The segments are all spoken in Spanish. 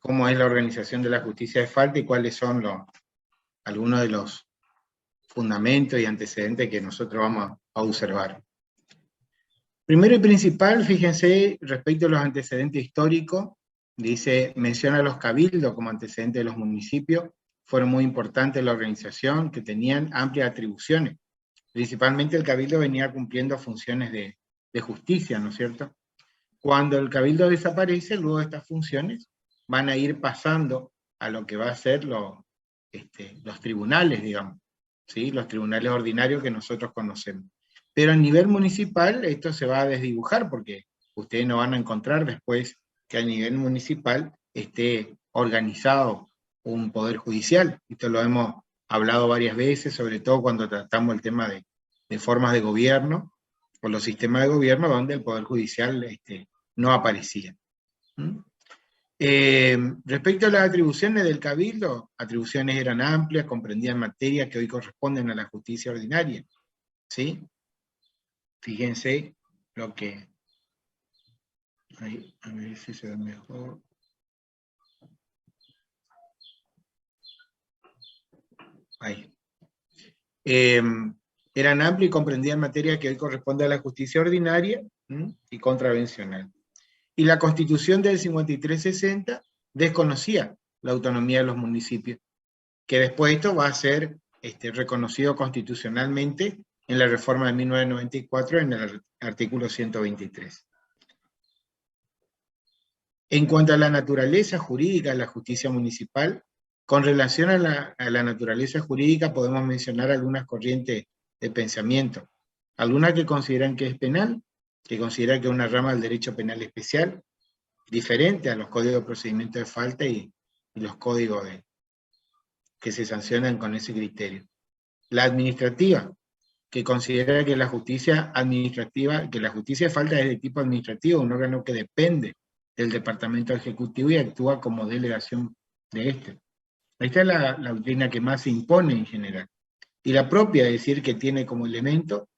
cómo es la organización de la justicia de falta y cuáles son algunos de los fundamentos y antecedentes que nosotros vamos a observar. Primero y principal, fíjense, respecto a los antecedentes históricos, menciona a los cabildos como antecedentes de los municipios, fueron muy importantes en la organización, que tenían amplias atribuciones. Principalmente el cabildo venía cumpliendo funciones de justicia, ¿no es cierto? Cuando el cabildo desaparece, luego estas funciones van a ir pasando a lo que va a ser los tribunales, digamos, ¿sí? Los tribunales ordinarios que nosotros conocemos. Pero a nivel municipal esto se va a desdibujar, porque ustedes no van a encontrar después que a nivel municipal esté organizado un poder judicial. Esto lo hemos hablado varias veces, sobre todo cuando tratamos el tema de formas de gobierno, o los sistemas de gobierno donde el poder judicial no aparecía. Respecto a las atribuciones del cabildo, atribuciones eran amplias, comprendían materias que hoy corresponden a la justicia ordinaria, ¿sí? Fíjense lo que... Ahí, a ver si se ve mejor. Ahí. Eran amplias y comprendían materias que hoy corresponden a la justicia ordinaria y contravencional. Y la Constitución del 53-60 desconocía la autonomía de los municipios, que después esto va a ser reconocido constitucionalmente en la reforma de 1994 en el artículo 123. En cuanto a la naturaleza jurídica de la justicia municipal, con relación a la naturaleza jurídica podemos mencionar algunas corrientes de pensamiento. Algunas que consideran que es penal, que consideran que es una rama del derecho penal especial, diferente a los códigos de procedimiento de falta y los códigos que se sancionan con ese criterio. La administrativa, que considera que la justicia administrativa, que la justicia de falta es de tipo administrativo, un órgano que depende del departamento ejecutivo y actúa como delegación de este. Esta es la doctrina que más se impone en general. Y la propia, es decir, que tiene como elemento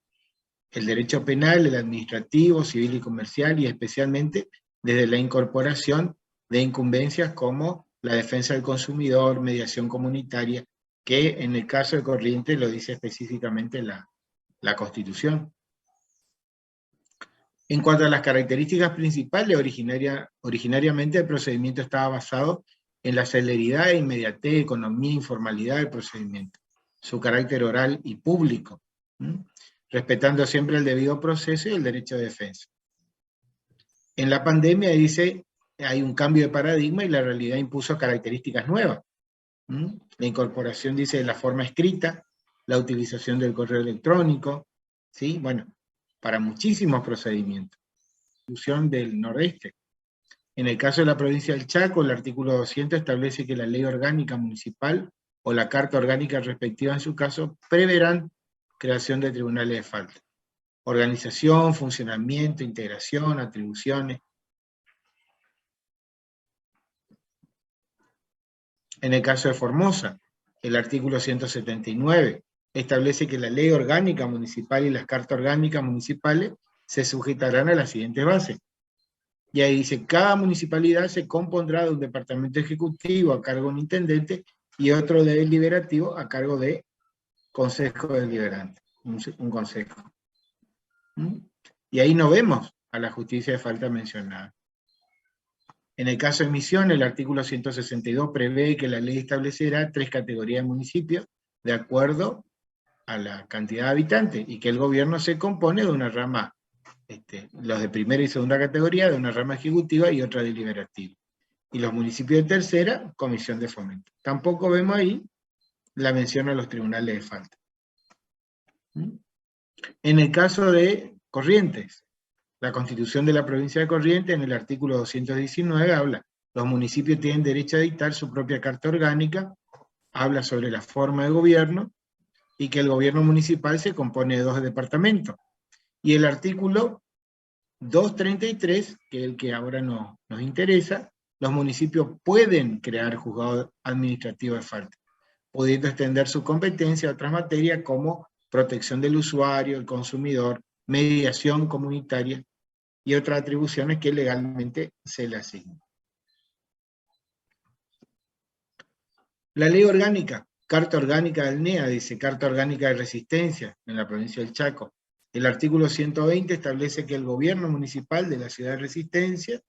el derecho penal, el administrativo, civil y comercial, y especialmente desde la incorporación de incumbencias como la defensa del consumidor, mediación comunitaria, que en el caso de Corrientes lo dice específicamente la Constitución. En cuanto a las características principales, originariamente el procedimiento estaba basado en la celeridad, inmediatez, economía, informalidad del procedimiento, su carácter oral y público, respetando siempre el debido proceso y el derecho de defensa. En la pandemia hay un cambio de paradigma y la realidad impuso características nuevas. La incorporación, de la forma escrita, la utilización del correo electrónico, ¿sí? Bueno, para muchísimos procedimientos. Constitución del Nordeste. En el caso de la provincia del Chaco, el artículo 200 establece que la ley orgánica municipal o la carta orgánica respectiva en su caso preverán creación de tribunales de falta. Organización, funcionamiento, integración, atribuciones. En el caso de Formosa, el artículo 179 establece que la ley orgánica municipal y las cartas orgánicas municipales se sujetarán a las siguientes bases. Y ahí dice, cada municipalidad se compondrá de un departamento ejecutivo a cargo de un intendente y otro de deliberativo a cargo de consejo deliberante, un consejo. Y ahí no vemos a la justicia de falta mencionada. En el caso de Misiones, el artículo 162 prevé que la ley establecerá 3 categorías de municipios de acuerdo a la cantidad de habitantes y que el gobierno se compone de una rama, los de primera y segunda categoría, de una rama ejecutiva y otra deliberativa. Y los municipios de tercera, comisión de fomento. Tampoco vemos ahí la mención a los tribunales de falta. En el caso de Corrientes, la Constitución de la provincia de Corrientes, en el artículo 219, habla, los municipios tienen derecho a dictar su propia carta orgánica, habla sobre la forma de gobierno, y que el gobierno municipal se compone de 2 departamentos. Y el artículo 233, que es el que ahora nos interesa, los municipios pueden crear juzgados administrativos de falta, pudiendo extender su competencia a otras materias como protección del usuario, el consumidor, mediación comunitaria y otras atribuciones que legalmente se le asignan. La ley orgánica, Carta Orgánica del NEA, dice Carta Orgánica de Resistencia en la provincia del Chaco. El artículo 120 establece que el gobierno municipal de la ciudad de Resistencia,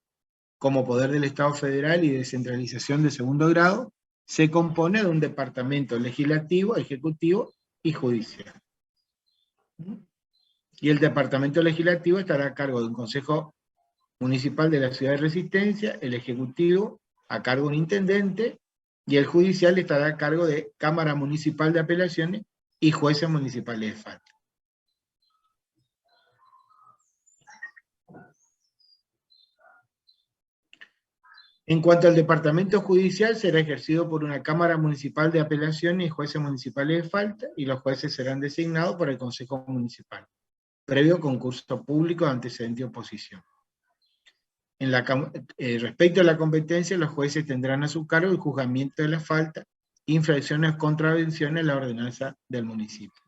como poder del Estado federal y descentralización de segundo grado, se compone de un departamento legislativo, ejecutivo y judicial. Y el departamento legislativo estará a cargo de un consejo municipal de la ciudad de Resistencia, el ejecutivo a cargo de un intendente, y el judicial estará a cargo de Cámara Municipal de Apelaciones y jueces municipales de falta. En cuanto al departamento judicial, será ejercido por una Cámara Municipal de Apelaciones y jueces municipales de falta, y los jueces serán designados por el Consejo Municipal, previo concurso público de antecedente y oposición. Respecto a la competencia, los jueces tendrán a su cargo el juzgamiento de la falta, infracciones o contravenciones a la ordenanza del municipio.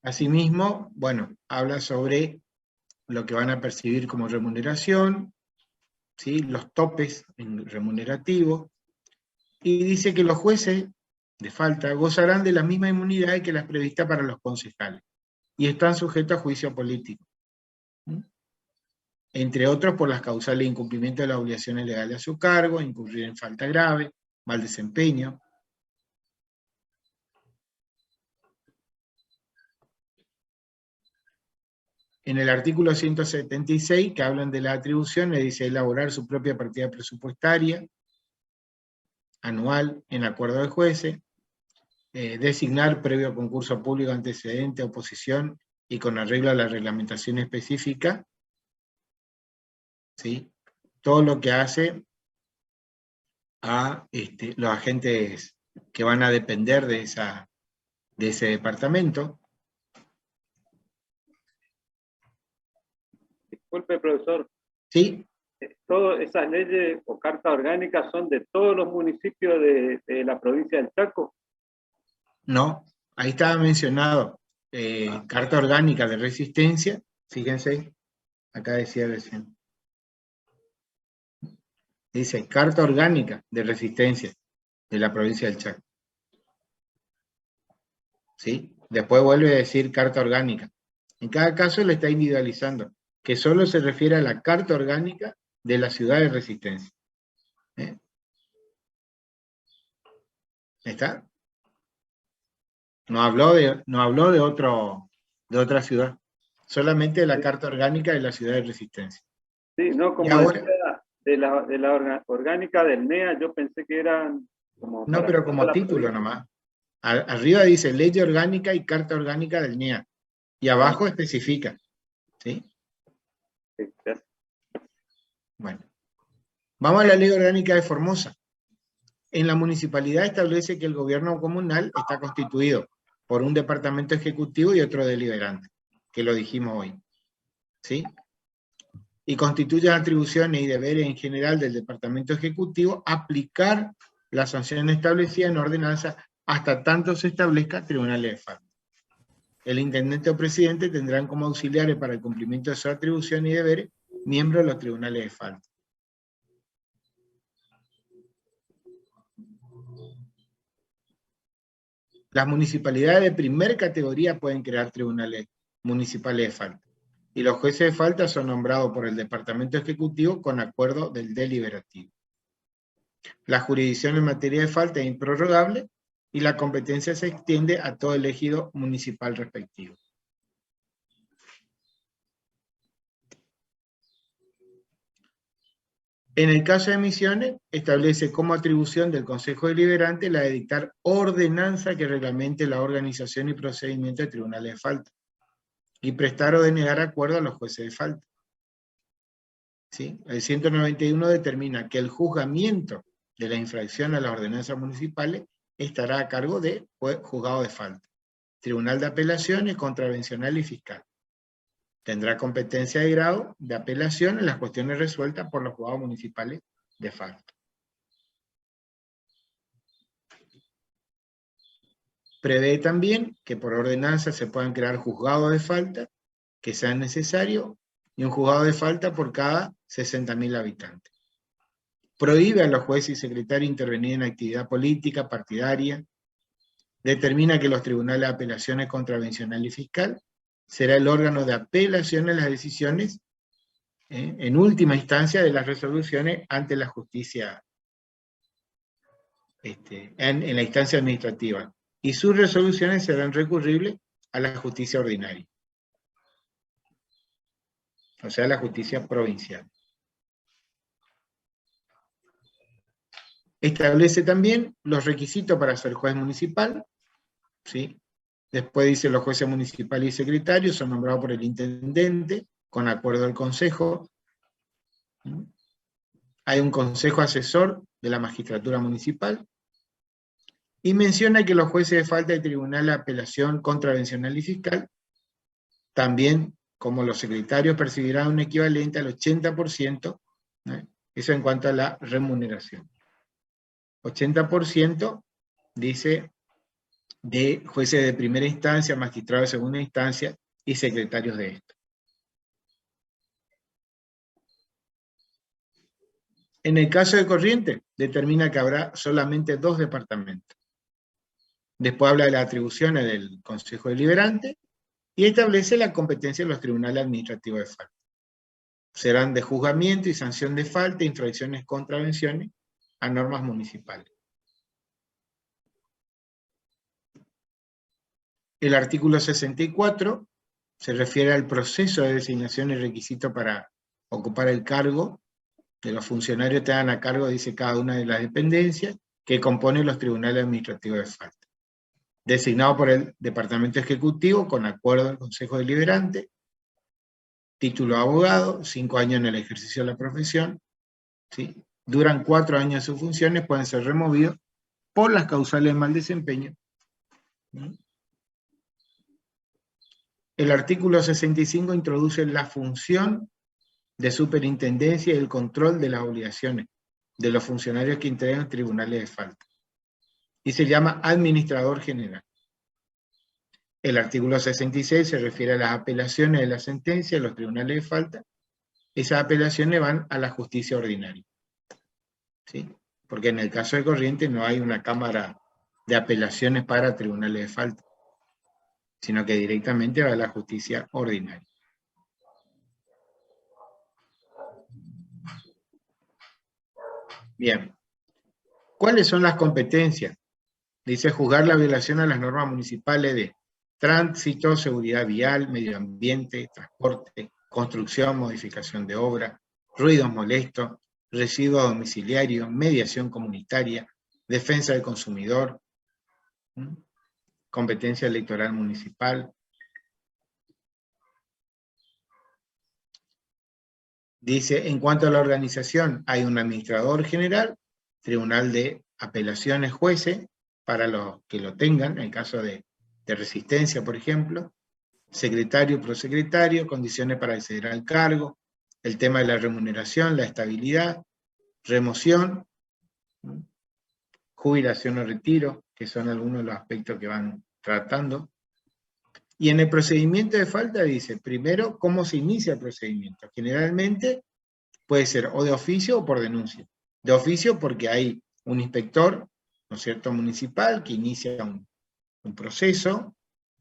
Asimismo, bueno, habla sobre lo que van a percibir como remuneración, ¿sí? Los topes remunerativos, y dice que los jueces de falta gozarán de la misma inmunidad que las previstas para los concejales, y están sujetos a juicio político, entre otros por las causales de incumplimiento de las obligaciones legales a su cargo, incurrir en falta grave, mal desempeño. En el artículo 176, que hablan de la atribución, le dice elaborar su propia partida presupuestaria anual en acuerdo de jueces, designar previo concurso público antecedente, oposición y con arreglo a la reglamentación específica, ¿sí? Todo lo que hace a los agentes que van a depender de ese departamento. Disculpe, profesor. Sí. ¿Todas esas leyes o cartas orgánicas son de todos los municipios de la provincia del Chaco? No, ahí estaba mencionado, Carta Orgánica de Resistencia, fíjense, acá decía recién. Dice Carta Orgánica de Resistencia de la provincia del Chaco. ¿Sí? Después vuelve a decir Carta Orgánica. En cada caso le está individualizando, que solo se refiere a la Carta Orgánica de la ciudad de Resistencia. ¿Está? No habló de otra ciudad, solamente de la Carta Orgánica de la ciudad de Resistencia. Sí, no, como ahora, decía, de la orgánica del NEA, yo pensé que eran como... No, pero como título nomás. Arriba dice Ley Orgánica y Carta Orgánica del NEA, y abajo especifica. ¿Sí? Sí. Bueno, vamos a la Ley Orgánica de Formosa. En la municipalidad establece que el gobierno comunal está constituido por un departamento ejecutivo y otro deliberante, que lo dijimos hoy. ¿Sí? Y constituye las atribuciones y deberes en general del departamento ejecutivo aplicar la sanción establecida en ordenanza hasta tanto se establezca tribunales de falta. El intendente o presidente tendrán como auxiliares para el cumplimiento de sus atribuciones y deberes miembros de los tribunales de falta. Las municipalidades de primer categoría pueden crear tribunales municipales de falta, y los jueces de falta son nombrados por el departamento ejecutivo con acuerdo del deliberativo. La jurisdicción en materia de falta es improrrogable y la competencia se extiende a todo el ejido municipal respectivo. En el caso de Misiones, establece como atribución del Consejo Deliberante la de dictar ordenanza que reglamente la organización y procedimiento de tribunales de falta, y prestar o denegar acuerdo a los jueces de falta. ¿Sí? El 191 determina que el juzgamiento de la infracción a las ordenanzas municipales estará a cargo de juzgado de falta, Tribunal de Apelaciones, Contravencional y Fiscal. Tendrá competencia de grado de apelación en las cuestiones resueltas por los juzgados municipales de falta. Prevé también que por ordenanza se puedan crear juzgados de falta que sean necesarios y un juzgado de falta por cada 60.000 habitantes. Prohíbe a los jueces y secretarios intervenir en actividad política, partidaria. Determina que los tribunales de apelaciones contravencional y fiscal será el órgano de apelación de las decisiones, en última instancia, de las resoluciones ante la justicia, en la instancia administrativa. Y sus resoluciones serán recurribles a la justicia ordinaria, o sea, la justicia provincial. Establece también los requisitos para ser juez municipal, ¿sí? Después dice los jueces municipales y secretarios son nombrados por el intendente, con acuerdo del consejo. Hay un consejo asesor de la magistratura municipal. Y menciona que los jueces de falta de tribunal de apelación contravencional y fiscal, también como los secretarios, percibirán un equivalente al 80%, ¿no? Eso en cuanto a la remuneración. 80%, dice, de jueces de primera instancia, magistrados de segunda instancia y secretarios de esto. En el caso de Corrientes, determina que habrá solamente 2 departamentos. Después habla de las atribuciones del Consejo Deliberante y establece la competencia de los tribunales administrativos de falta. Serán de juzgamiento y sanción de falta, infracciones, contravenciones a normas municipales. El artículo 64 se refiere al proceso de designación y requisito para ocupar el cargo de los funcionarios que tengan a cargo, dice, cada una de las dependencias que componen los tribunales administrativos de falta. Designado por el Departamento Ejecutivo con acuerdo del Consejo Deliberante, título de abogado, 5 años en el ejercicio de la profesión, ¿sí? Duran 4 años sus funciones, pueden ser removidos por las causales de mal desempeño. El artículo 65 introduce la función de superintendencia y el control de las obligaciones de los funcionarios que integran tribunales de falta. Y se llama administrador general. El artículo 66 se refiere a las apelaciones de la sentencia de los tribunales de falta. Esas apelaciones van a la justicia ordinaria, ¿sí? Porque en el caso de Corrientes no hay una cámara de apelaciones para tribunales de falta, sino que directamente va a la justicia ordinaria. Bien. ¿Cuáles son las competencias? Dice juzgar la violación a las normas municipales de tránsito, seguridad vial, medio ambiente, transporte, construcción, modificación de obra, ruidos molestos, residuos domiciliarios, mediación comunitaria, defensa del consumidor, competencia electoral municipal. Dice, en cuanto a la organización, hay un administrador general, tribunal de apelaciones, jueces, para los que lo tengan, en caso de resistencia, por ejemplo, secretario, prosecretario, condiciones para acceder al cargo, el tema de la remuneración, la estabilidad, remoción, jubilación o retiro, que son algunos de los aspectos que van tratando. Y en el procedimiento de falta dice, primero, cómo se inicia el procedimiento. Generalmente puede ser o de oficio o por denuncia. De oficio porque hay un inspector, ¿no es cierto?, municipal, que inicia un proceso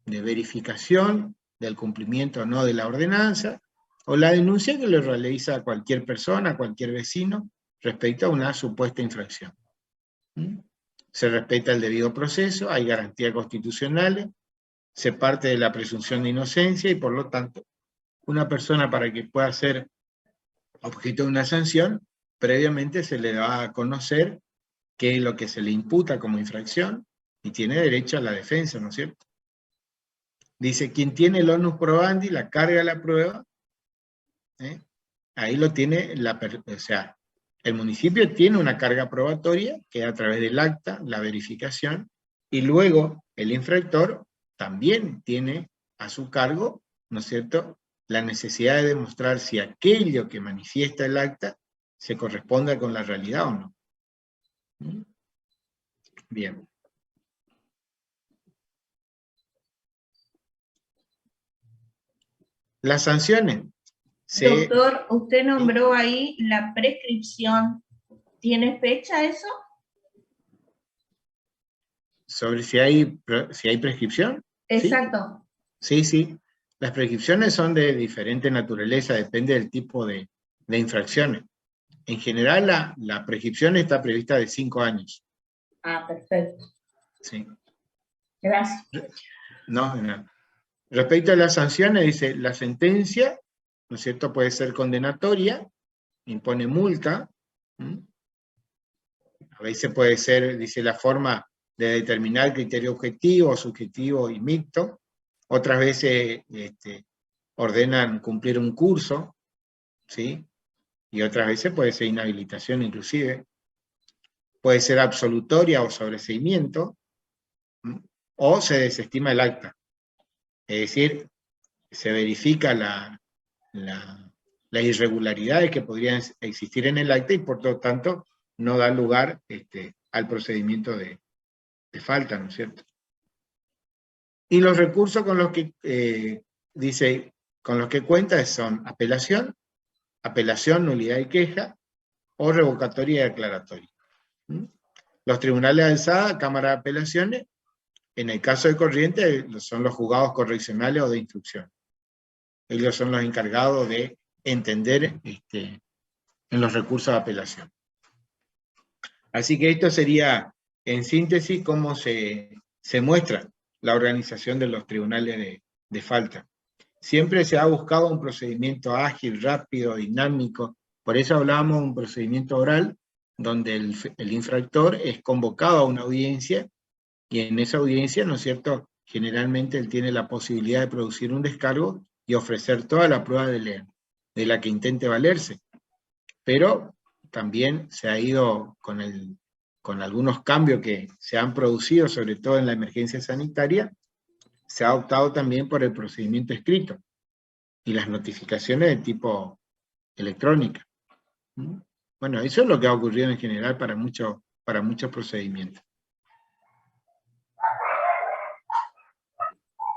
de verificación del cumplimiento o no de la ordenanza, o la denuncia que le realiza a cualquier persona, a cualquier vecino, respecto a una supuesta infracción. Se respeta el debido proceso, hay garantías constitucionales, se parte de la presunción de inocencia y por lo tanto, una persona para que pueda ser objeto de una sanción, previamente se le va a conocer qué es lo que se le imputa como infracción y tiene derecho a la defensa, ¿no es cierto? Dice, quien tiene el onus probandi, la carga de la prueba, ahí lo tiene, o sea, el municipio tiene una carga probatoria que a través del acta, la verificación, y luego el infractor también tiene a su cargo, ¿no es cierto?, la necesidad de demostrar si aquello que manifiesta el acta se corresponde con la realidad o no. Bien. Las sanciones Doctor, usted nombró ahí la prescripción. ¿Tiene fecha eso? ¿Sobre si hay prescripción? Exacto. Sí, sí. Las prescripciones son de diferente naturaleza, depende del tipo de infracciones. En general, la prescripción está prevista de 5 años. Ah, perfecto. Sí. Gracias. No. Respecto a las sanciones, dice, la sentencia, ¿no es cierto?, puede ser condenatoria, impone multa. A veces puede ser, dice, la forma de determinar criterio objetivo, subjetivo y mixto. Otras veces ordenan cumplir un curso, ¿sí? Y otras veces puede ser inhabilitación inclusive. Puede ser absolutoria o sobreseimiento, o se desestima el acta. Es decir, se verifica las irregularidades que podrían existir en el acta y por lo tanto no da lugar al procedimiento de falta, ¿no es cierto? Y los recursos con los que cuenta son apelación, nulidad y queja, o revocatoria y declaratoria. Los tribunales de alzada, Cámara de Apelaciones, en el caso de corriente, son los juzgados correccionales o de instrucción. Ellos son los encargados de entender en los recursos de apelación. Así que esto sería, en síntesis, cómo se muestra la organización de los tribunales de falta. Siempre se ha buscado un procedimiento ágil, rápido, dinámico. Por eso hablábamos de un procedimiento oral, donde el infractor es convocado a una audiencia, y en esa audiencia, ¿no es cierto?, generalmente él tiene la posibilidad de producir un descargo y ofrecer toda la prueba de la que intente valerse. Pero también se ha ido con algunos cambios que se han producido, sobre todo en la emergencia sanitaria, se ha optado también por el procedimiento escrito y las notificaciones de tipo electrónica. Bueno, eso es lo que ha ocurrido en general para muchos procedimientos.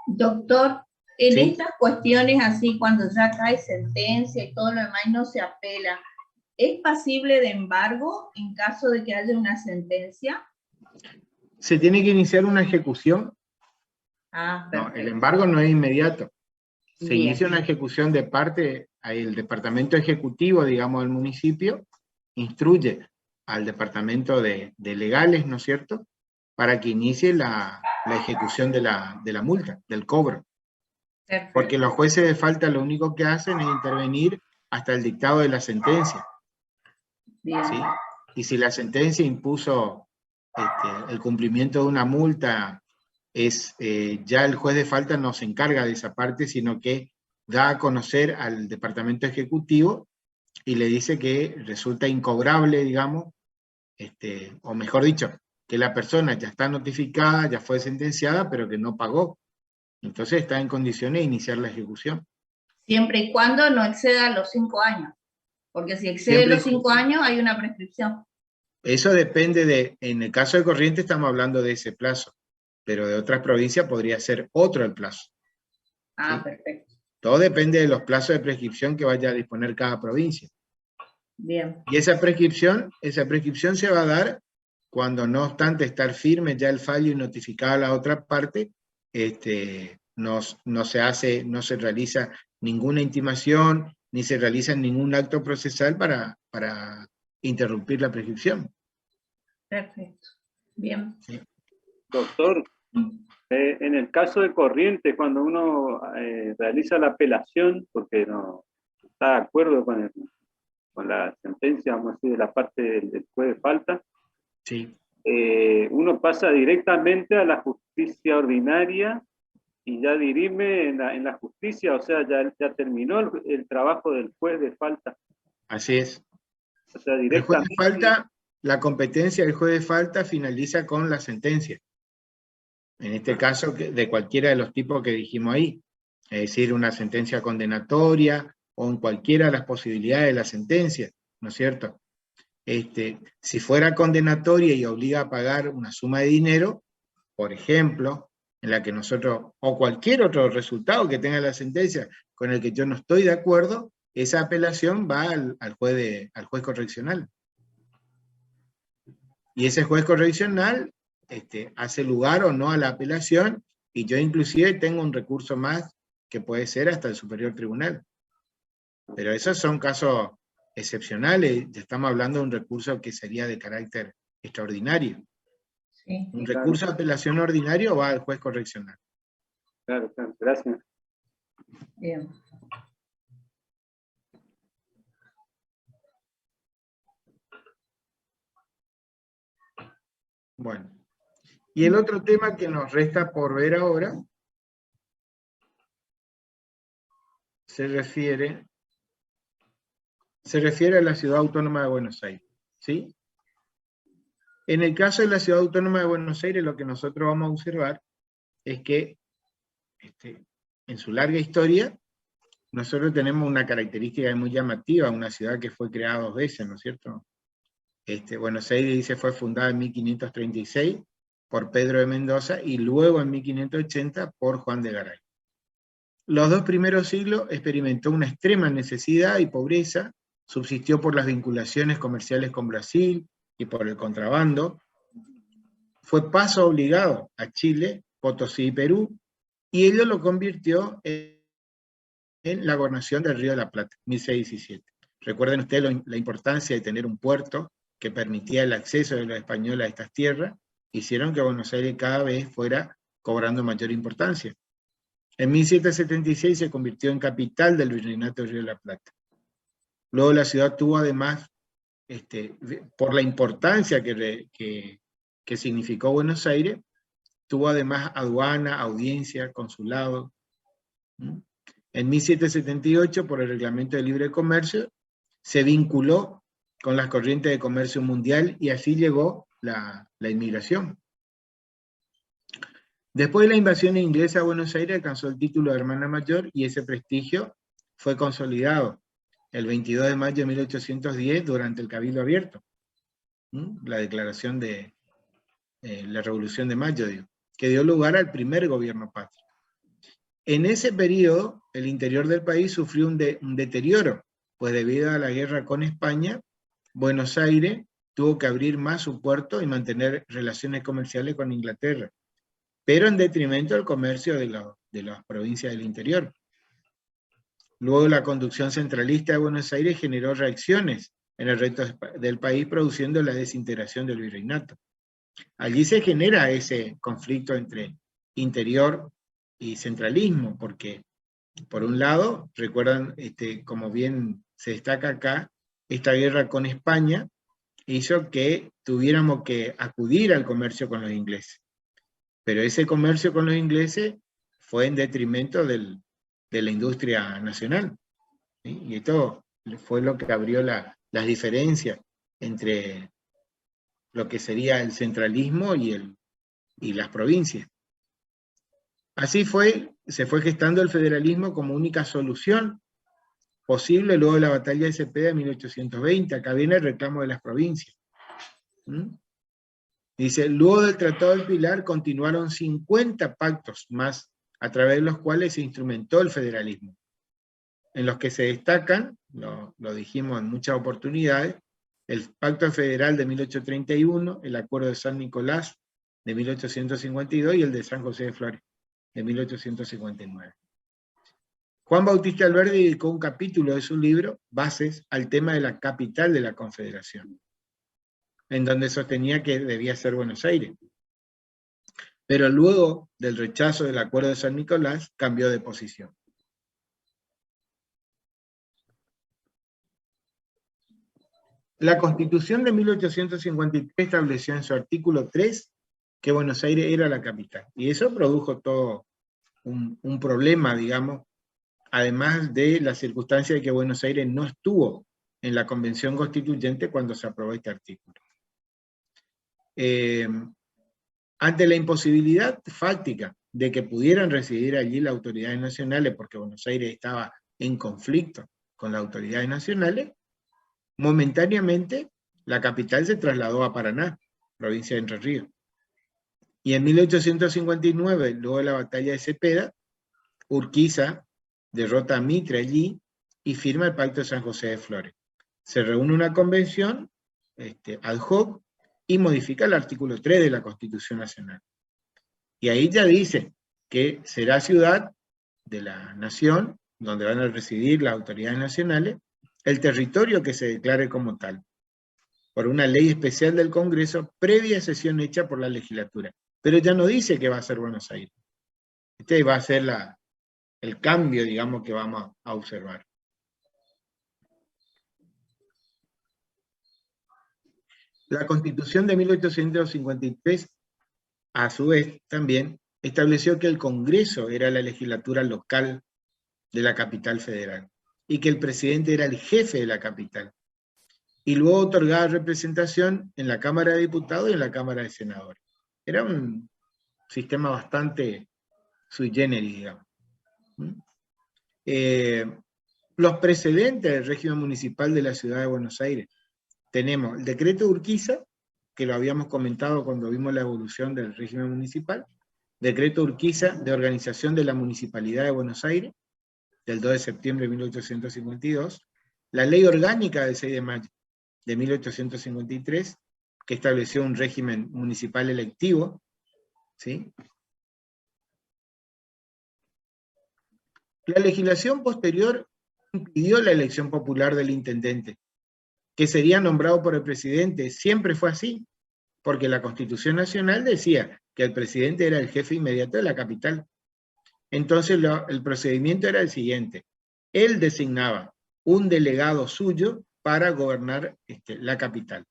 Doctor, en ¿Sí? estas cuestiones así, cuando ya cae sentencia y todo lo demás y no se apela, ¿es pasible de embargo en caso de que haya una sentencia? Se tiene que iniciar una ejecución. No, el embargo no es inmediato. Se inicia una ejecución de parte, el departamento ejecutivo, digamos, del municipio, instruye al departamento de legales, ¿no es cierto?, para que inicie la ejecución de la multa, del cobro. Perfecto. Porque los jueces de falta lo único que hacen es intervenir hasta el dictado de la sentencia. Bien. ¿Sí? Y si la sentencia impuso el cumplimiento de una multa, ya el juez de falta no se encarga de esa parte, sino que da a conocer al departamento ejecutivo y le dice que resulta incobrable, digamos, o mejor dicho, que la persona ya está notificada, ya fue sentenciada, pero que no pagó. Entonces está en condiciones de iniciar la ejecución. Siempre y cuando no exceda los 5 años, porque si excede los 5 años hay una prescripción. Eso depende en el caso de Corrientes estamos hablando de ese plazo, pero de otras provincias podría ser otro el plazo. Ah, ¿sí? Perfecto. Todo depende de los plazos de prescripción que vaya a disponer cada provincia. Bien. Y esa prescripción se va a dar cuando, no obstante estar firme ya el fallo y notificada a la otra parte, no se realiza ninguna intimación, ni se realiza ningún acto procesal para interrumpir la prescripción. Perfecto. Bien. Sí. Doctor, en el caso de Corrientes, cuando uno realiza la apelación, porque no está de acuerdo con la sentencia, vamos a decir, de la parte del juez de falta, sí. Uno pasa directamente a la justicia ordinaria y ya dirime en la justicia, o sea, ya terminó el trabajo del juez de falta. Así es. O sea, directamente. El juez de falta, la competencia del juez de falta finaliza con la sentencia. En este caso, de cualquiera de los tipos que dijimos ahí, es decir, una sentencia condenatoria o en cualquiera de las posibilidades de la sentencia, ¿no es cierto? Si fuera condenatoria y obliga a pagar una suma de dinero, por ejemplo, en la que nosotros, o cualquier otro resultado que tenga la sentencia con el que yo no estoy de acuerdo, esa apelación va al juez correccional. Y ese juez correccional hace lugar o no a la apelación, y yo inclusive tengo un recurso más que puede ser hasta el Superior Tribunal. Pero esos son casos excepcionales, ya estamos hablando de un recurso que sería de carácter extraordinario. Sí. Un recurso de apelación ordinario va al juez correccional. Claro, gracias. Bien. Bueno. Y el otro tema que nos resta por ver ahora se refiere a la Ciudad Autónoma de Buenos Aires, ¿sí? En el caso de la Ciudad Autónoma de Buenos Aires, lo que nosotros vamos a observar es que en su larga historia, nosotros tenemos una característica muy llamativa, una ciudad que fue creada 2 veces, ¿no es cierto? Buenos Aires dice fue fundada en 1536 por Pedro de Mendoza y luego en 1580 por Juan de Garay. Los 2 primeros siglos experimentó una extrema necesidad y pobreza, subsistió por las vinculaciones comerciales con Brasil y por el contrabando, fue paso obligado a Chile, Potosí y Perú, y ello lo convirtió en la gobernación del Río de la Plata, 1617. Recuerden ustedes la importancia de tener un puerto que permitía el acceso de los españoles a estas tierras, hicieron que Buenos Aires cada vez fuera cobrando mayor importancia. En 1776 se convirtió en capital del Virreinato del Río de la Plata. Luego la ciudad tuvo además, por la importancia que significó Buenos Aires, tuvo además aduana, audiencia, consulado. En 1778, por el Reglamento de Libre Comercio, se vinculó con las corrientes de comercio mundial y así llegó la inmigración. Después de la invasión inglesa a Buenos Aires alcanzó el título de hermana mayor y ese prestigio fue consolidado el 22 de mayo de 1810 durante el Cabildo Abierto, la declaración de la Revolución de Mayo, que dio lugar al primer gobierno patrio. En ese periodo, el interior del país sufrió un deterioro, pues debido a la guerra con España, Buenos Aires tuvo que abrir más su puerto y mantener relaciones comerciales con Inglaterra, pero en detrimento del comercio de las provincias del interior. Luego la conducción centralista de Buenos Aires generó reacciones en el resto del país, produciendo la desintegración del virreinato. Allí se genera ese conflicto entre interior y centralismo, porque por un lado, recuerdan, como bien se destaca acá, esta guerra con España hizo que tuviéramos que acudir al comercio con los ingleses. Pero ese comercio con los ingleses fue en detrimento de la industria nacional. ¿Sí? Y esto fue lo que abrió las diferencias entre lo que sería el centralismo y las provincias. Así se fue gestando el federalismo como única solución posible luego de la batalla de Cepeda de 1820. Acá viene el reclamo de las provincias. Dice, luego del Tratado del Pilar continuaron 50 pactos más, a través de los cuales se instrumentó el federalismo, en los que se destacan, lo dijimos en muchas oportunidades, el Pacto Federal de 1831, el Acuerdo de San Nicolás de 1852 y el de San José de Flores de 1859. Juan Bautista Alberdi dedicó un capítulo de su libro, Bases, al tema de la capital de la Confederación, en donde sostenía que debía ser Buenos Aires. Pero luego del rechazo del Acuerdo de San Nicolás, cambió de posición. La Constitución de 1853 estableció en su artículo 3 que Buenos Aires era la capital. Y eso produjo todo un problema, digamos, además de la circunstancia de que Buenos Aires no estuvo en la Convención Constituyente cuando se aprobó este artículo. Ante la imposibilidad fáctica de que pudieran residir allí las autoridades nacionales, porque Buenos Aires estaba en conflicto con las autoridades nacionales, momentáneamente la capital se trasladó a Paraná, provincia de Entre Ríos. Y en 1859, luego de la batalla de Cepeda, Urquiza derrota a Mitre allí y firma el Pacto de San José de Flores. Se reúne una convención ad hoc y modifica el artículo 3 de la Constitución Nacional. Y ahí ya dice que será ciudad de la nación, donde van a residir las autoridades nacionales, el territorio que se declare como tal, por una ley especial del Congreso, previa sesión hecha por la legislatura. Pero ya no dice que va a ser Buenos Aires. Este va a ser el cambio, digamos, que vamos a observar. La Constitución de 1853, a su vez, también estableció que el Congreso era la legislatura local de la capital federal y que el presidente era el jefe de la capital. Y luego otorgaba representación en la Cámara de Diputados y en la Cámara de Senadores. Era un sistema bastante sui generis, digamos. Los precedentes del régimen municipal de la ciudad de Buenos Aires. Tenemos el decreto de Urquiza, que lo habíamos comentado cuando vimos la evolución del régimen municipal, decreto de Urquiza de organización de la Municipalidad de Buenos Aires, del 2 de septiembre de 1852, la ley orgánica del 6 de mayo de 1853, que estableció un régimen municipal electivo, ¿sí? La legislación posterior impidió la elección popular del intendente, que sería nombrado por el presidente. Siempre fue así, porque la Constitución Nacional decía que el presidente era el jefe inmediato de la capital. Entonces el procedimiento era el siguiente: él designaba un delegado suyo para gobernar la capital.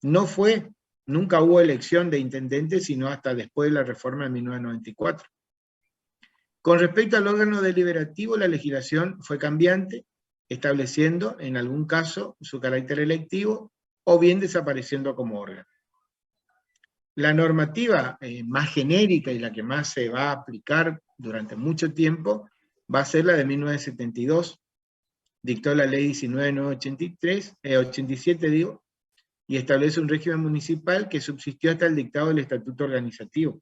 Nunca hubo elección de intendente, sino hasta después de la reforma de 1994. Con respecto al órgano deliberativo, la legislación fue cambiante, estableciendo en algún caso su carácter electivo o bien desapareciendo como órgano. La normativa más genérica y la que más se va a aplicar durante mucho tiempo va a ser la de 1972, dictó la ley 19.987, y establece un régimen municipal que subsistió hasta el dictado del Estatuto Organizativo.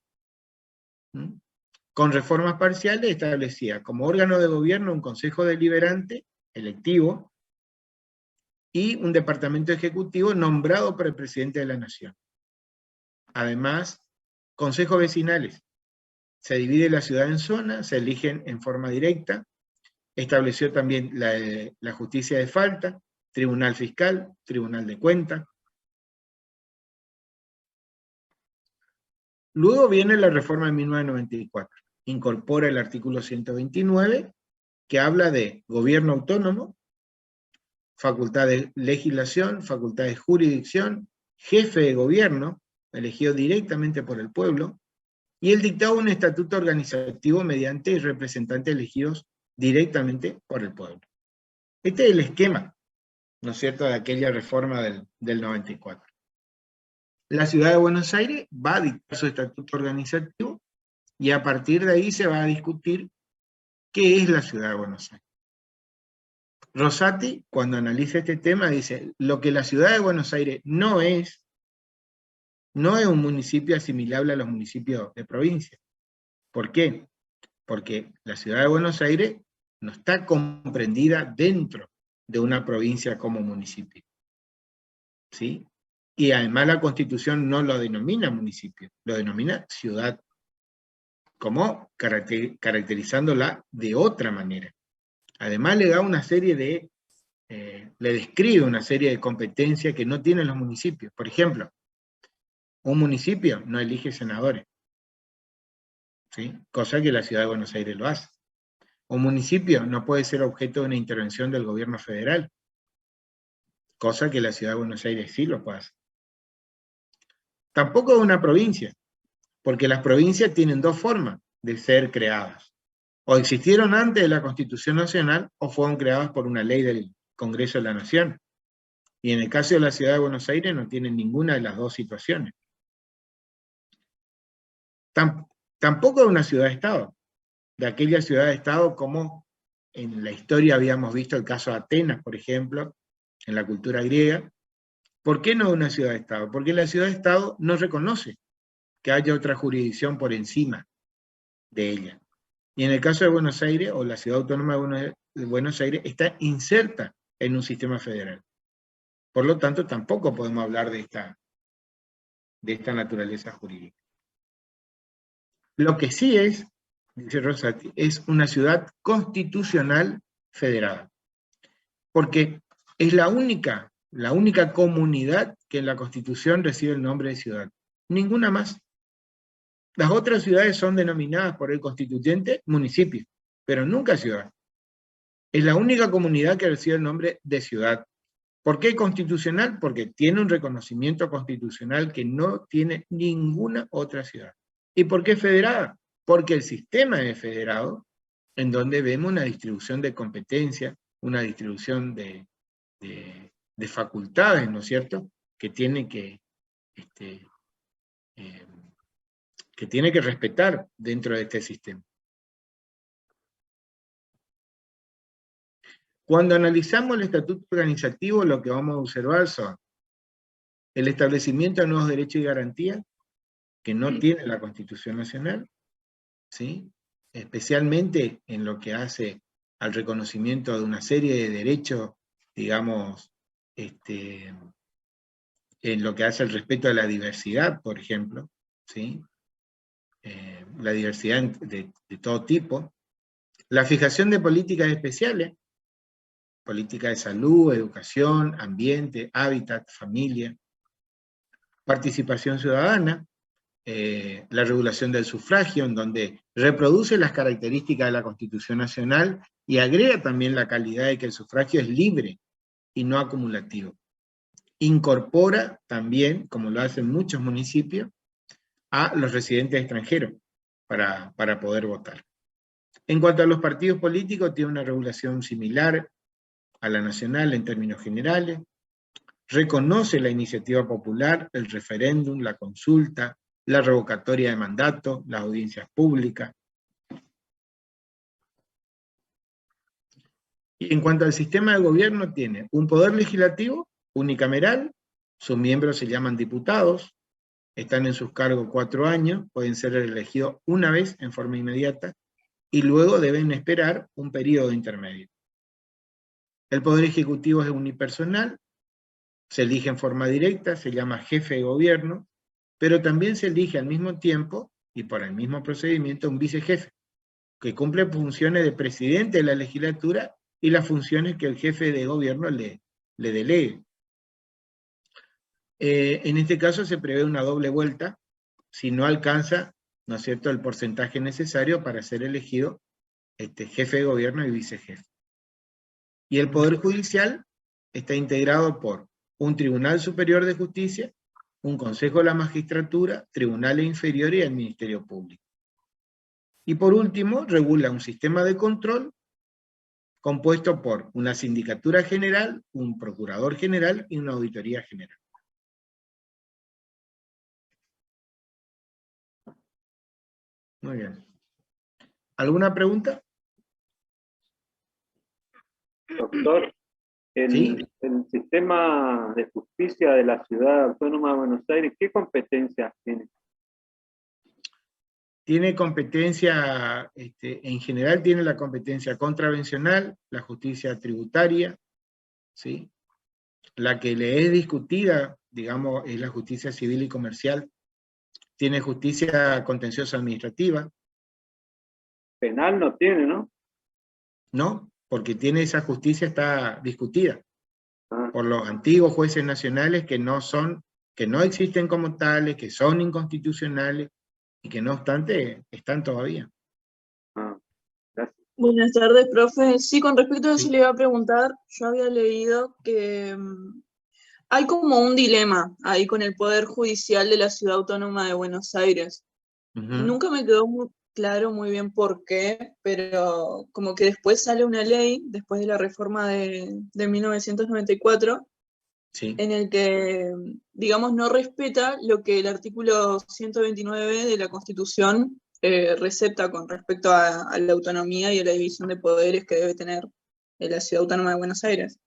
Con reformas parciales establecía como órgano de gobierno un consejo deliberante, electivo, y un departamento ejecutivo nombrado por el presidente de la Nación. Además, consejos vecinales. Se divide la ciudad en zonas, se eligen en forma directa. Estableció también la justicia de falta, tribunal fiscal, tribunal de cuentas. Luego viene la reforma de 1994. Incorpora el artículo 129, que habla de gobierno autónomo, facultad de legislación, facultad de jurisdicción, jefe de gobierno, elegido directamente por el pueblo, y el dictado de un estatuto organizativo mediante representantes elegidos directamente por el pueblo. Este es el esquema, ¿no es cierto?, de aquella reforma del 94. La ciudad de Buenos Aires va a dictar su estatuto organizativo y a partir de ahí se va a discutir qué es la ciudad de Buenos Aires. Rosati, cuando analiza este tema, dice: lo que la ciudad de Buenos Aires no es un municipio asimilable a los municipios de provincia. ¿Por qué? Porque la ciudad de Buenos Aires no está comprendida dentro de una provincia como municipio, ¿sí? Y además la Constitución no lo denomina municipio, lo denomina ciudad, como caracterizándola de otra manera. Además le da una serie de, le describe una serie de competencias que no tienen los municipios. Por ejemplo, un municipio no elige senadores, ¿sí? Cosa que la ciudad de Buenos Aires lo hace. Un municipio no puede ser objeto de una intervención del gobierno federal, cosa que la ciudad de Buenos Aires sí lo puede hacer. Tampoco de una provincia, porque las provincias tienen dos formas de ser creadas. O existieron antes de la Constitución Nacional, o fueron creadas por una ley del Congreso de la Nación. Y en el caso de la ciudad de Buenos Aires no tienen ninguna de las dos situaciones. Tampoco de una ciudad-estado, de aquella ciudad-estado como en la historia habíamos visto el caso de Atenas, por ejemplo, en la cultura griega. ¿Por qué no de una ciudad-estado? Porque la ciudad-estado no reconoce que haya otra jurisdicción por encima de ella. Y en el caso de Buenos Aires, o la Ciudad Autónoma de Buenos Aires está inserta en un sistema federal. Por lo tanto, tampoco podemos hablar de esta naturaleza jurídica. Lo que sí es, dice Rosati, es una ciudad constitucional federada. Porque es la única comunidad que en la Constitución recibe el nombre de ciudad. Ninguna más. Las otras ciudades son denominadas por el constituyente municipio, pero nunca ciudad. Es la única comunidad que recibe el nombre de ciudad. ¿Por qué constitucional? Porque tiene un reconocimiento constitucional que no tiene ninguna otra ciudad. ¿Y por qué federada? Porque el sistema es federado, en donde vemos una distribución de competencias, una distribución de facultades, ¿no es cierto?, que tiene que respetar dentro de este sistema. Cuando analizamos el estatuto organizativo, lo que vamos a observar son el establecimiento de nuevos derechos y garantías que no tiene la Constitución Nacional, ¿sí?, especialmente en lo que hace al reconocimiento de una serie de derechos, digamos, en lo que hace al respeto a la diversidad, por ejemplo, ¿sí?, la diversidad de todo tipo, la fijación de políticas especiales, política de salud, educación, ambiente, hábitat, familia, participación ciudadana, la regulación del sufragio, en donde reproduce las características de la Constitución Nacional y agrega también la calidad de que el sufragio es libre y no acumulativo. Incorpora también, como lo hacen muchos municipios, a los residentes extranjeros para poder votar. En cuanto a los partidos políticos, tiene una regulación similar a la nacional en términos generales, reconoce la iniciativa popular, el referéndum, la consulta, la revocatoria de mandato, las audiencias públicas. Y en cuanto al sistema de gobierno, tiene un poder legislativo unicameral, sus miembros se llaman diputados, están en sus cargos 4 años, pueden ser elegidos una vez en forma inmediata, y luego deben esperar un periodo intermedio. El poder ejecutivo es unipersonal, se elige en forma directa, se llama jefe de gobierno, pero también se elige al mismo tiempo, y por el mismo procedimiento, un vicejefe, que cumple funciones de presidente de la legislatura y las funciones que el jefe de gobierno le delegue. En este caso se prevé una doble vuelta, si no alcanza, ¿no es cierto?, el porcentaje necesario para ser elegido jefe de gobierno y vicejefe. Y el Poder Judicial está integrado por un Tribunal Superior de Justicia, un Consejo de la Magistratura, tribunales inferiores y el Ministerio Público. Y por último, regula un sistema de control compuesto por una Sindicatura General, un Procurador General y una Auditoría General. Muy bien. ¿Alguna pregunta? Doctor, ¿Sí? el sistema de justicia de la Ciudad Autónoma de Buenos Aires, ¿qué competencias tiene? Tiene competencia, en general tiene la competencia contravencional, la justicia tributaria, ¿sí? La que le es discutida, digamos, es la justicia civil y comercial. Tiene justicia contenciosa administrativa. Penal no tiene, ¿no? No, porque tiene esa justicia, está discutida por los antiguos jueces nacionales que no existen como tales, que son inconstitucionales, y que no obstante están todavía. Buenas tardes, profe. Sí, con respecto a eso le iba a preguntar, yo había leído que hay como un dilema ahí con el Poder Judicial de la Ciudad Autónoma de Buenos Aires. Nunca me quedó muy claro muy bien por qué, pero como que después sale una ley, después de la reforma de 1994, sí, en el que, digamos, no respeta lo que el artículo 129 de la Constitución recepta con respecto a la autonomía y a la división de poderes que debe tener la Ciudad Autónoma de Buenos Aires.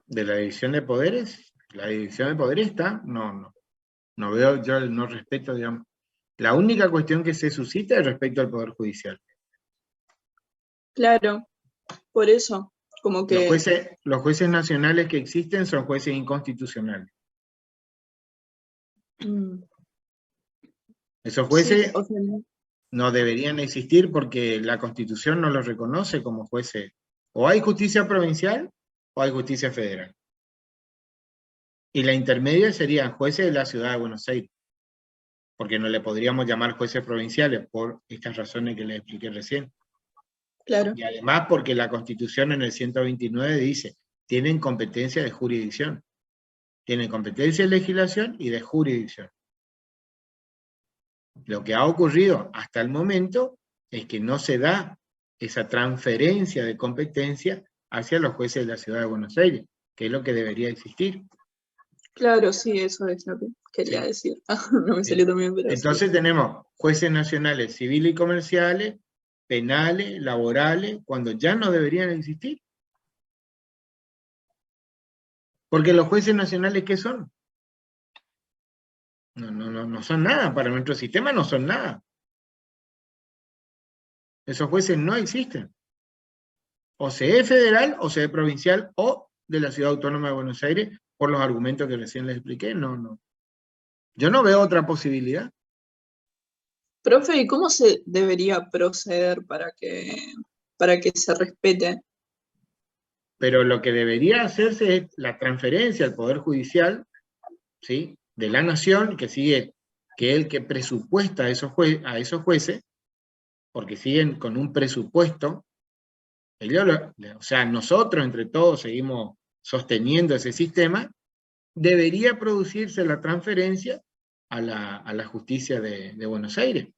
¿De la división de poderes? La división de poderes está, no veo, yo no respeto, digamos. La única cuestión que se suscita es respecto al Poder Judicial. Claro, Por eso, como que... Los jueces nacionales que existen son jueces inconstitucionales. Esos jueces Sí, o sea, no deberían existir porque la Constitución no los reconoce como jueces. O hay justicia provincial o hay justicia federal. Y la intermedia serían jueces de la ciudad de Buenos Aires, porque no le podríamos llamar jueces provinciales por estas razones que les expliqué recién. claro. Y además porque la Constitución en el 129 dice, tienen competencia de jurisdicción. Tienen competencia de legislación y de jurisdicción. Lo que ha ocurrido hasta el momento es que no se da esa transferencia de competencia hacia los jueces de la ciudad de Buenos Aires, que es lo que debería existir. Claro, sí, eso es lo que quería decir. No me salió también, pero entonces sí. tenemos jueces nacionales civiles y comerciales, penales, laborales, cuando ya no deberían existir. Porque los jueces nacionales, ¿qué son? No son nada, para nuestro sistema no son nada. Esos jueces no existen. O se es federal, o se es provincial, o de la Ciudad Autónoma de Buenos Aires, por los argumentos que recién les expliqué. No. Yo no veo otra posibilidad. Profe, ¿y cómo se debería proceder para que se respete? Pero lo que debería hacerse es la transferencia al Poder Judicial, ¿sí?, de la Nación, que sigue, que es el que presupuesta a esos jueces, porque siguen con un presupuesto. O sea, nosotros entre todos seguimos sosteniendo ese sistema. Debería producirse la transferencia a la justicia de Buenos Aires.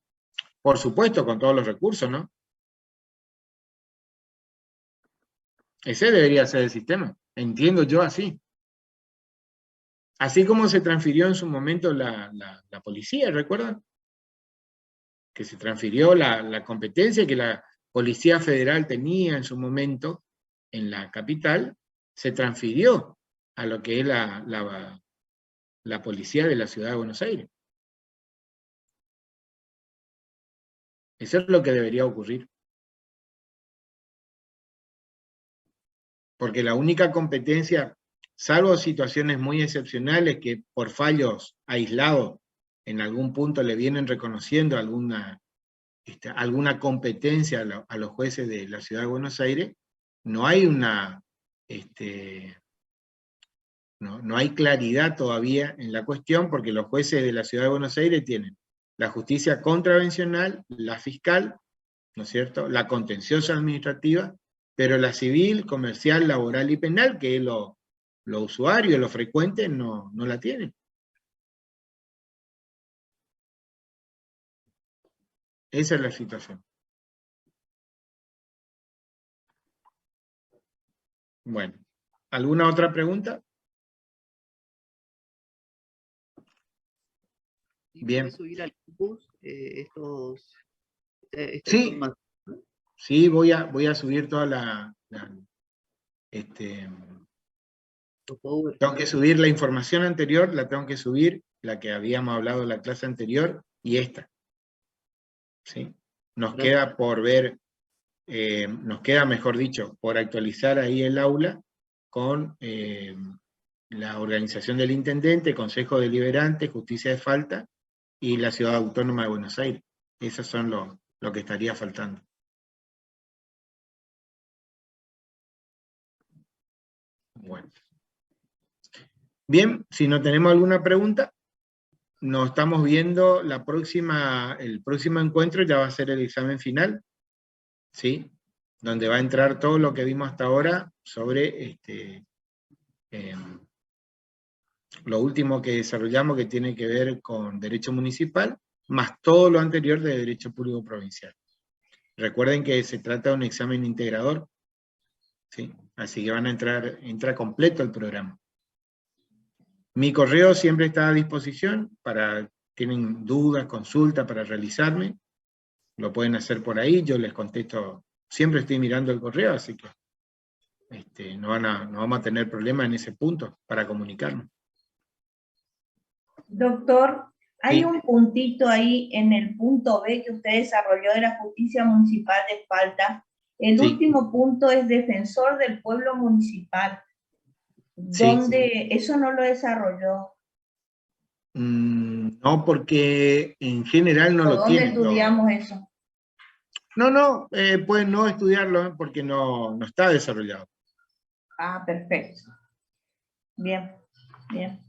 Por supuesto, con todos los recursos, ¿no? Ese debería ser el sistema. Entiendo yo así. Así como se transfirió en su momento la policía, ¿recuerdan? Que se transfirió la competencia que la Policía Federal tenía en su momento en la capital, se transfirió a lo que es la policía de la ciudad de Buenos Aires. Eso es lo que debería ocurrir. Porque la única competencia, salvo situaciones muy excepcionales que por fallos aislados en algún punto le vienen reconociendo alguna competencia a los jueces de la ciudad de Buenos Aires, no hay no hay claridad todavía en la cuestión, porque los jueces de la ciudad de Buenos Aires tienen la justicia contravencional, la fiscal, ¿no es cierto?, la contenciosa administrativa, pero la civil, comercial, laboral y penal, que es lo usuario, lo frecuente, no la tienen. Esa es la situación. Bueno, ¿alguna otra pregunta? Bien. ¿Puedes subir al campus estos Sí, información? sí, voy a subir toda tengo que subir la información anterior, la tengo que subir, la que habíamos hablado en la clase anterior, y esta. ¿Sí? Nos queda por ver, nos queda, mejor dicho, por actualizar ahí el aula con la organización del intendente, Consejo Deliberante, Justicia de Falta y la Ciudad Autónoma de Buenos Aires. Esos son lo que estaría faltando. Bueno. Bien, si no tenemos alguna pregunta, nos estamos viendo el próximo encuentro ya va a ser el examen final, ¿sí? Donde va a entrar todo lo que vimos hasta ahora sobre lo último que desarrollamos que tiene que ver con derecho municipal, más todo lo anterior de derecho público provincial. Recuerden que se trata de un examen integrador, ¿sí? Así que entra completo el programa. Mi correo siempre está a disposición tienen dudas, consultas para realizarme, lo pueden hacer por ahí, yo les contesto, siempre estoy mirando el correo, así que no vamos a tener problema en ese punto para comunicarnos. Doctor, hay Sí. un puntito ahí en el punto B que usted desarrolló de la justicia municipal de falta, El Sí. último punto es defensor del pueblo municipal. Sí. ¿Dónde eso no lo desarrolló? No, porque en general no ¿O lo dónde tienen. estudiamos eso? No, pueden no estudiarlo porque no está desarrollado. Ah, perfecto. Bien, bien.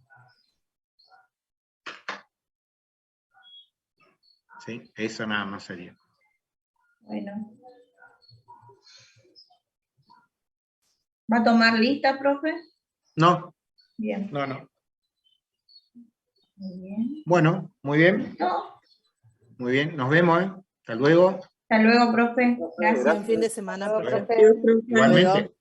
Sí, eso nada más sería. Bueno. ¿Va a tomar lista, profe? No, Bien. no. Muy bien. Bueno, muy bien, ¿Listo? muy bien. Nos vemos, ¿eh? Hasta luego. Hasta luego, profe. Gracias. Gracias. Buen fin de semana, profe. Adiós, profe. Igualmente.